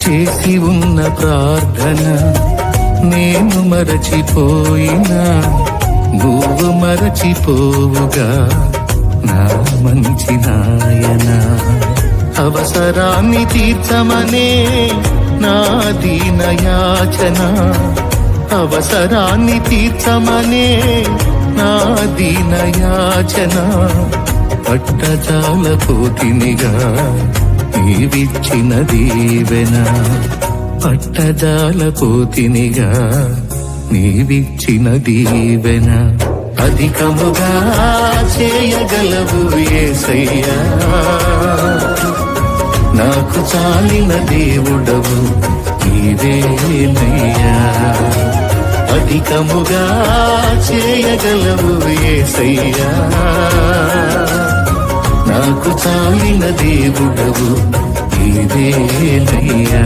చేసి ఉన్న ప్రార్థన నేను మరచిపోయినా నువ్వు మరచిపోవుగా నా మంచి నాయనా. అవసరాన్ని తీర్చమనే నా దీనయాచన, అవసరాన్ని తీర్చమనే నా దీనయాచన. పట్టజాలపోతినిగా నీవిచ్చిన దీవెన, పట్టజాలపోతినిగా నీవిచ్చిన దీవెన. అధికముగా చేయగలవు యేసయ్యా, నాకు చాలిన దేవుడవు నీవేనయ్యా. అధికముగా చేయగలవు యేసయ్యా, నాకు చాలిన దేవుడవు నీవేనయ్యా.